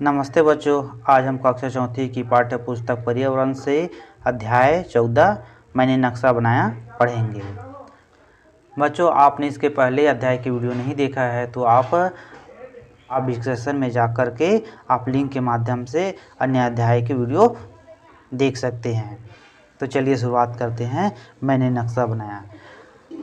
नमस्ते बच्चों। आज हम कक्षा चौथी की पाठ्य पुस्तक पर्यावरण से अध्याय 14 मैंने नक्शा बनाया पढ़ेंगे। बच्चों, आपने इसके पहले अध्याय की वीडियो नहीं देखा है तो आप डिस्क्रिप्शन में जाकर के आप लिंक के माध्यम से अन्य अध्याय की वीडियो देख सकते हैं। तो चलिए शुरुआत करते हैं। मैंने नक्शा बनाया।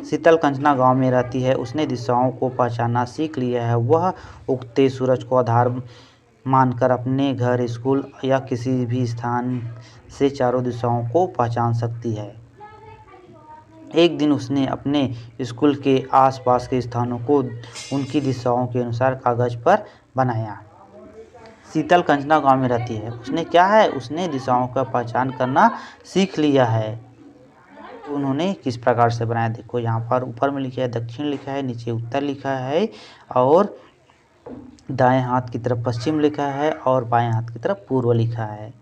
शीतल कंचना गांव में रहती है। उसने दिशाओं को पहचानना सीख लिया है। वह उगते सूरज को आधार मानकर अपने घर, स्कूल या किसी भी स्थान से चारों दिशाओं को पहचान सकती है। एक दिन उसने अपने स्कूल के आसपास के स्थानों को उनकी दिशाओं के अनुसार कागज पर बनाया। शीतल कंचना गांव में रहती है। उसने दिशाओं का पहचान करना सीख लिया है। उन्होंने किस प्रकार से बनाया, देखो यहाँ पर ऊपर में लिखा है दक्षिण लिखा है, नीचे उत्तर लिखा है और दाएं हाथ की तरफ पश्चिम लिखा है और बाएं हाथ की तरफ पूर्व लिखा है।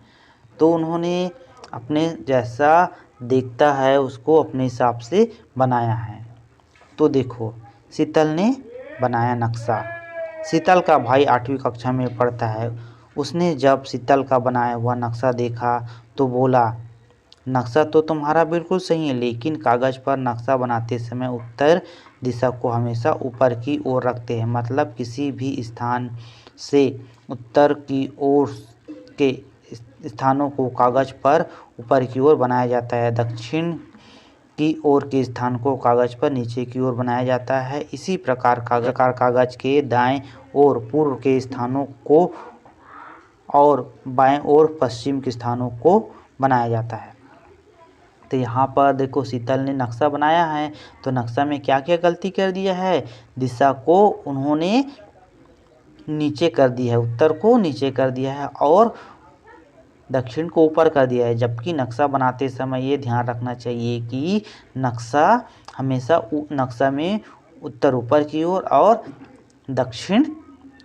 तो उन्होंने अपने जैसा देखता है उसको अपने हिसाब से बनाया है। तो देखो, शीतल ने बनाया नक्शा। शीतल का भाई 8वीं कक्षा में पढ़ता है। उसने जब शीतल का बनाया हुआ नक्शा देखा तो बोला, नक्शा तो तुम्हारा बिल्कुल सही है, लेकिन कागज़ पर नक्शा बनाते समय उत्तर दिशा को हमेशा ऊपर की ओर रखते हैं। मतलब किसी भी स्थान से उत्तर की ओर के स्थानों को कागज़ पर ऊपर की ओर बनाया जाता है। दक्षिण की ओर के स्थान को कागज़ पर नीचे की ओर बनाया जाता है। इसी प्रकार कागज़ के दाएं ओर पूर्व के स्थानों को और बाएं ओर पश्चिम के स्थानों को बनाया जाता है। तो यहाँ पर देखो, शीतल ने नक्शा बनाया है तो नक्शा में क्या क्या गलती कर दिया है। दिशा को उन्होंने नीचे कर दिया है, उत्तर को नीचे कर दिया है और दक्षिण को ऊपर कर दिया है। जबकि नक्शा बनाते समय ये ध्यान रखना चाहिए कि नक्शा में उत्तर ऊपर की ओर और दक्षिण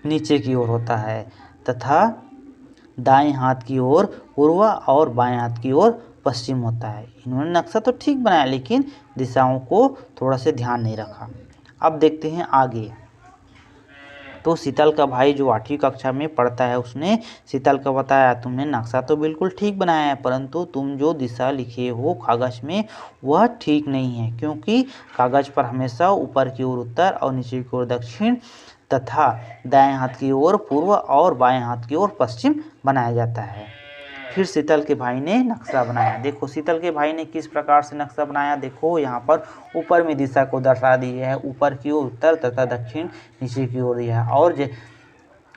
नीचे की ओर होता है तथा दाएं हाथ की ओर पूर्व और बाएं हाथ की ओर पश्चिम होता है। इन्होंने नक्शा तो ठीक बनाया लेकिन दिशाओं को थोड़ा से ध्यान नहीं रखा। अब देखते हैं आगे। तो शीतल का भाई जो 8वीं कक्षा में पढ़ता है उसने शीतल को बताया, तुमने नक्शा तो बिल्कुल ठीक बनाया है, परंतु तुम जो दिशा लिखे हो कागज़ में वह ठीक नहीं है, क्योंकि कागज़ पर हमेशा ऊपर की ओर उत्तर और नीचे की ओर दक्षिण तथा दाएं हाथ की ओर पूर्व और बाएं हाथ की ओर पश्चिम बनाया जाता है। फिर शीतल के भाई ने नक्शा बनाया। देखो, शीतल के भाई ने किस प्रकार से नक्शा बनाया। देखो, यहाँ पर ऊपर में दिशा को दर्शा दी है। ऊपर की ओर उत्तर तथा दक्षिण नीचे की ओर दिया है और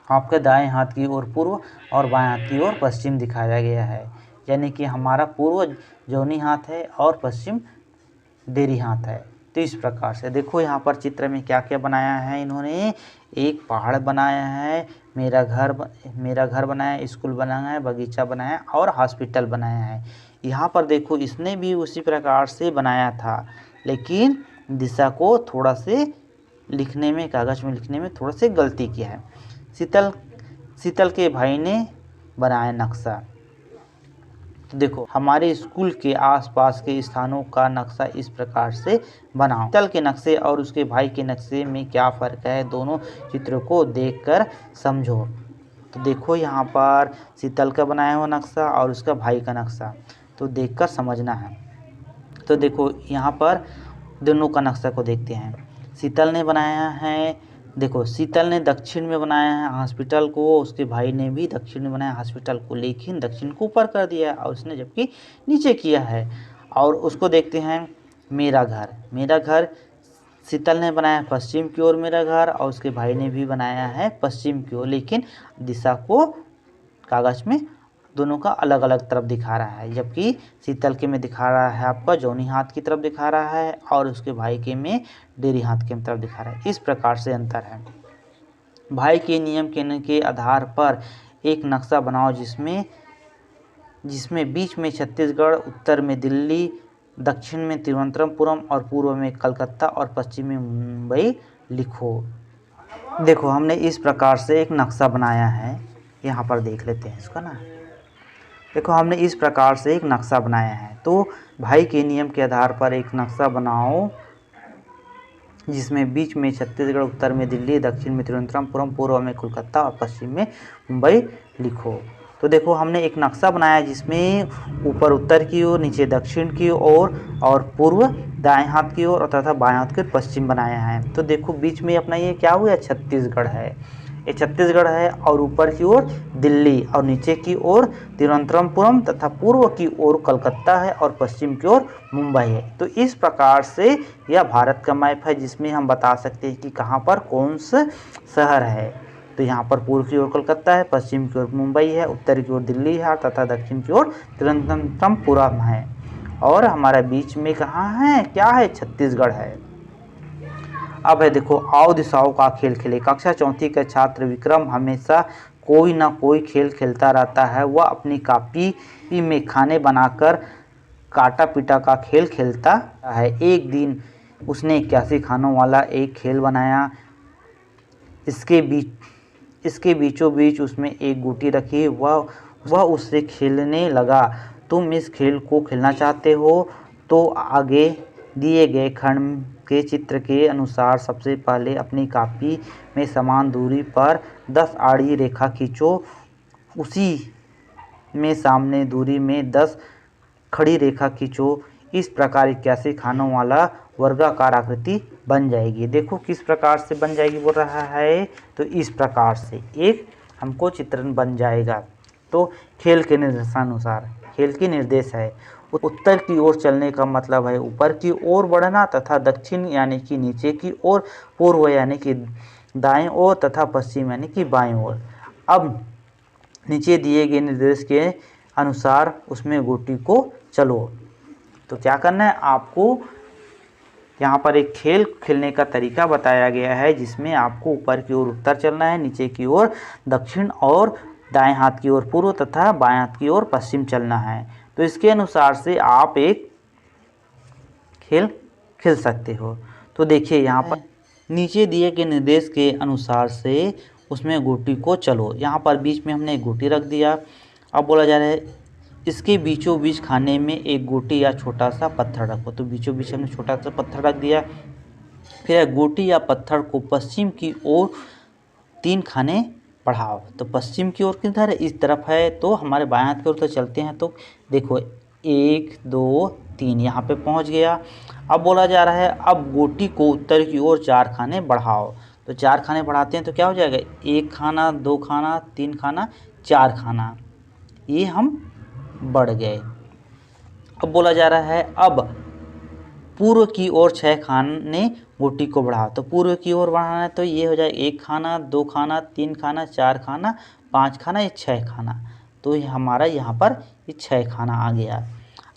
आपके दाएं हाथ की ओर पूर्व और बाएं हाथ की ओर पश्चिम दिखाया गया है। यानी कि हमारा पूर्व जौनी हाथ है और पश्चिम देरी हाथ है। तो इस प्रकार से देखो, यहाँ पर चित्र में क्या क्या बनाया है इन्होंने। एक पहाड़ बनाया है, मेरा घर बनाया है, स्कूल बनाया है, बगीचा बनाया है और हॉस्पिटल बनाया है। यहाँ पर देखो, इसने भी उसी प्रकार से बनाया था, लेकिन दिशा को थोड़ा से कागज़ में लिखने में थोड़ा से गलती किया है। शीतल के भाई ने बनाया नक्शा। तो देखो, हमारे स्कूल के आसपास के स्थानों का नक्शा इस प्रकार से बनाओ। शीतल के नक्शे और उसके भाई के नक्शे में क्या फ़र्क है, दोनों चित्रों को देखकर समझो। तो देखो, यहाँ पर शीतल का बनाया हुआ नक्शा और उसका भाई का नक्शा तो देखकर समझना है। तो देखो, यहाँ पर दोनों का नक्शा को देखते हैं। शीतल ने बनाया है, देखो शीतल ने दक्षिण में बनाया है हॉस्पिटल को, उसके भाई ने भी दक्षिण में बनाया हॉस्पिटल को, लेकिन दक्षिण को ऊपर कर दिया है और उसने जबकि नीचे किया है। और उसको देखते हैं मेरा घर शीतल ने बनाया पश्चिम की ओर मेरा घर और उसके भाई ने भी बनाया है पश्चिम की ओर, लेकिन दिशा को कागज़ में दोनों का अलग अलग तरफ दिखा रहा है। जबकि शीतल के में दिखा रहा है आपका जौनी हाथ की तरफ दिखा रहा है और उसके भाई के में डेरी हाथ की तरफ दिखा रहा है। इस प्रकार से अंतर है। भाई के नियम के आधार पर एक नक्शा बनाओ जिसमें बीच में छत्तीसगढ़, उत्तर में दिल्ली, दक्षिण में तिरुवनंतपुरम और पूर्व में कलकत्ता और पश्चिम में मुंबई लिखो। देखो, हमने इस प्रकार से एक नक्शा बनाया है। यहाँ पर देख लेते हैं इसका ना। देखो, हमने इस प्रकार से एक नक्शा बनाया है। तो भाई के नियम के आधार पर एक नक्शा बनाओ जिसमें बीच में छत्तीसगढ़, उत्तर में दिल्ली, दक्षिण में तिरुवनंतपुरम, पूर्व में कोलकाता और पश्चिम में मुंबई लिखो। तो देखो हमने एक नक्शा बनाया जिसमें ऊपर उत्तर की ओर, नीचे दक्षिण की ओर और पूर्व दाएं हाथ की ओर तथा बाएं हाथ की ओर पश्चिम बनाया है। तो देखो बीच में अपना ये क्या हुआ, छत्तीसगढ़ है, ये छत्तीसगढ़ है और ऊपर की ओर दिल्ली और नीचे की ओर तिरुवनंतपुरम तथा पूर्व की ओर कलकत्ता है और पश्चिम की ओर मुंबई है। तो इस प्रकार से यह भारत का मैप है जिसमें हम बता सकते हैं कि कहाँ पर कौन सा शहर है। तो यहाँ पर पूर्व की ओर कलकत्ता है, पश्चिम की ओर मुंबई है, उत्तर की ओर दिल्ली है तथा दक्षिण की ओर तिरुवनंतपुरम है और हमारा बीच में कहाँ है, क्या है, छत्तीसगढ़ है। अब है देखो, आओ दिशाओं का खेल खेले। कक्षा चौथी का छात्र विक्रम हमेशा कोई ना कोई खेल खेलता रहता है। वह अपनी कॉपी में खाने बनाकर काटा पीटा का खेल खेलता है। एक दिन उसने 81 खानों वाला एक खेल बनाया। इसके बीचों बीच उसमें एक गोटी रखी। वह उससे खेलने लगा। तुम इस खेल को खेलना चाहते हो तो आगे दिए गए खंड के चित्र के अनुसार सबसे पहले अपनी कॉपी में समान दूरी पर 10 आड़ी रेखा खींचो। उसी में सामने दूरी में 10 खड़ी रेखा खींचो। इस प्रकार 81 खानों वाला वर्गाकार आकृति बन जाएगी। देखो किस प्रकार से बन जाएगी बोल रहा है, तो इस प्रकार से एक हमको चित्रण बन जाएगा। तो खेल के निर्देशानुसार, खेल की निर्देश है, उत्तर की ओर चलने का मतलब है ऊपर की ओर बढ़ना तथा दक्षिण यानी कि नीचे की ओर, पूर्व यानी कि दाएं ओर तथा पश्चिम यानी कि बाएं ओर। अब नीचे दिए गए निर्देश के अनुसार उसमें गोटी को चलो। तो क्या करना है आपको, यहाँ पर एक खेल खेलने का तरीका बताया गया है जिसमें आपको ऊपर की ओर उत्तर चलना है, नीचे की ओर दक्षिण और दाएं हाथ की ओर पूर्व तथा बाएं हाथ की ओर पश्चिम चलना है। तो इसके अनुसार से आप एक खेल खेल सकते हो। तो देखिए यहाँ पर नीचे दिए गए निर्देश के अनुसार से उसमें गोटी को चलो। यहाँ पर बीच में हमने एक गोटी रख दिया। अब बोला जा रहा है इसके बीचों बीच खाने में एक गोटी या छोटा सा पत्थर रखो। तो बीचों बीच हमने छोटा सा पत्थर रख दिया। फिर गोटी या पत्थर को पश्चिम की ओर 3 खाने बढ़ाओ। तो पश्चिम की ओर किधर है, इस तरफ है, तो हमारे बाएं हाथ की ओर तो चलते हैं। तो देखो 1 2 3 यहाँ पे पहुँच गया। अब बोला जा रहा है अब गोटी को उत्तर की ओर 4 खाने बढ़ाओ। तो 4 खाने बढ़ाते हैं तो क्या हो जाएगा, 1 खाना, 2 खाना, 3 खाना, 4 खाना, ये हम बढ़ गए। अब बोला जा रहा है अब पूर्व की ओर 6 खाने गोटी को बढ़ाओ। तो पूर्व की ओर बढ़ाना है तो ये हो जाए 1 खाना, 2 खाना, 3 खाना, 4 खाना, 5 खाना, ये 6 खाना। तो ये हमारा यहाँ पर ये 6 खाना आ गया।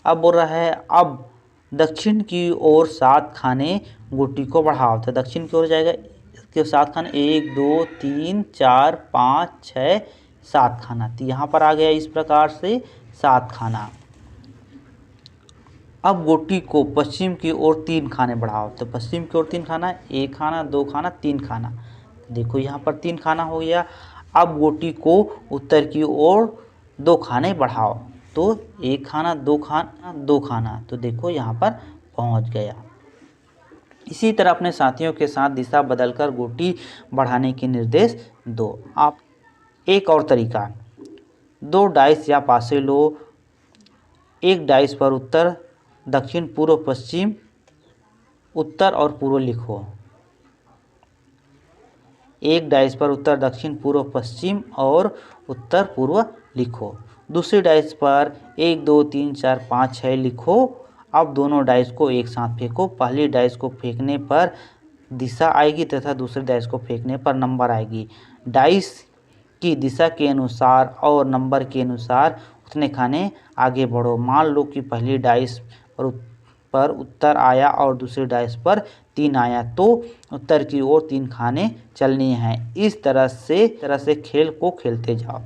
अब बोल रहा है अब दक्षिण की ओर 7 खाने गोटी को बढ़ाओ। तो दक्षिण की ओर जाएगा इसके 7 खाने, 1 2 3 4 5 6 7 खाना। तो यहाँ पर आ गया इस प्रकार से 7 खाना। अब गोटी को पश्चिम की ओर 3 खाने बढ़ाओ। तो पश्चिम की ओर 3 खाना, 1 खाना, 2 खाना, 3 खाना। देखो यहाँ पर 3 खाना हो गया। अब गोटी को उत्तर की ओर 2 खाने बढ़ाओ। तो 1 खाना, 2 खाना, 2 खाना। तो देखो यहाँ पर पहुँच गया। इसी तरह अपने साथियों के साथ दिशा बदलकर गोटी बढ़ाने के निर्देश दो। आप एक और तरीका, 2 डाइस या पासे लो। एक डाइस पर उत्तर, दक्षिण, पूर्व, पश्चिम, उत्तर और पूर्व लिखो। एक डाइस पर उत्तर, दक्षिण, पूर्व, पश्चिम और उत्तर पूर्व लिखो। दूसरी डाइस पर 1 2 3 4 5 6 लिखो। अब दोनों डाइस को एक साथ फेंको। पहली डाइस को फेंकने पर दिशा आएगी तथा दूसरी डाइस को फेंकने पर नंबर आएगी। डाइस की दिशा के अनुसार और नंबर के अनुसार उतने खाने आगे बढ़ो। मान लो कि पहली डाइस पर उत्तर आया और दूसरी डाइस पर 3 आया, तो उत्तर की ओर 3 खाने चलनी हैं। इस तरह से खेल को खेलते जाओ।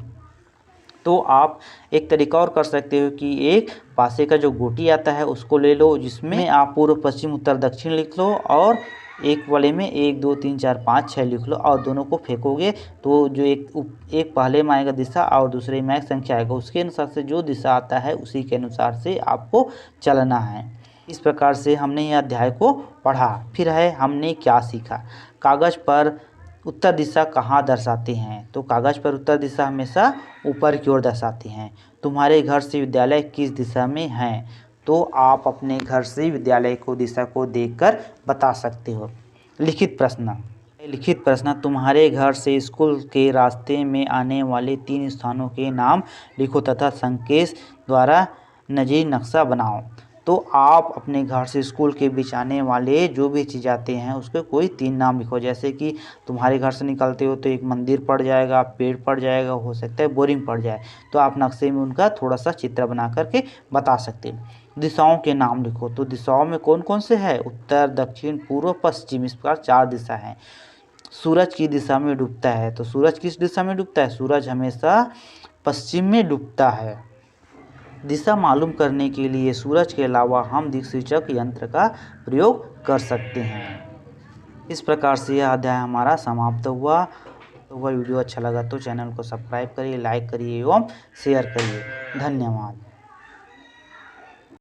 तो आप एक तरीका और कर सकते हो कि एक पासे का जो गोटी आता है उसको ले लो, जिसमें आप पूर्व, पश्चिम, उत्तर, दक्षिण लिख लो और एक वाले में 1 2 3 4 5 6 लिख लो और दोनों को फेंकोगे तो जो एक पहले में आएगा दिशा और दूसरे में संख्या आएगा। उसके अनुसार से जो दिशा आता है उसी के अनुसार से आपको चलना है। इस प्रकार से हमने यह अध्याय को पढ़ा। फिर है हमने क्या सीखा। कागज़ पर उत्तर दिशा कहाँ दर्शाते हैं, तो कागज़ पर उत्तर दिशा हमेशा ऊपर की ओर दर्शाते हैं। तुम्हारे घर से विद्यालय किस दिशा में है, तो आप अपने घर से विद्यालय को दिशा को देखकर बता सकते हो। लिखित प्रश्न तुम्हारे घर से स्कूल के रास्ते में आने वाले 3 स्थानों के नाम लिखो तथा संकेत द्वारा नज़ीर नक्शा बनाओ। तो आप अपने घर से स्कूल के बीच आने वाले जो भी चीज़ आते हैं उसके कोई 3 नाम लिखो। जैसे कि तुम्हारे घर से निकलते हो तो एक मंदिर पड़ जाएगा, पेड़ पड़ जाएगा, हो सकता है बोरिंग पड़ जाए, तो आप नक्शे में उनका थोड़ा सा चित्र बना करके बता सकते हो। दिशाओं के नाम लिखो, तो दिशाओं में कौन कौन से हैं, उत्तर, दक्षिण, पूर्व, पश्चिम, इस प्रकार 4 दिशा हैं। सूरज की दिशा में डूबता है, तो सूरज किस दिशा में डूबता है, सूरज हमेशा पश्चिम में डूबता है। दिशा मालूम करने के लिए सूरज के अलावा हम दिक्सूचक यंत्र का प्रयोग कर सकते हैं। इस प्रकार से यह अध्याय हमारा समाप्त हुआ। वीडियो अच्छा लगा तो चैनल को सब्सक्राइब करिए, लाइक करिए एवं शेयर करिए। धन्यवाद।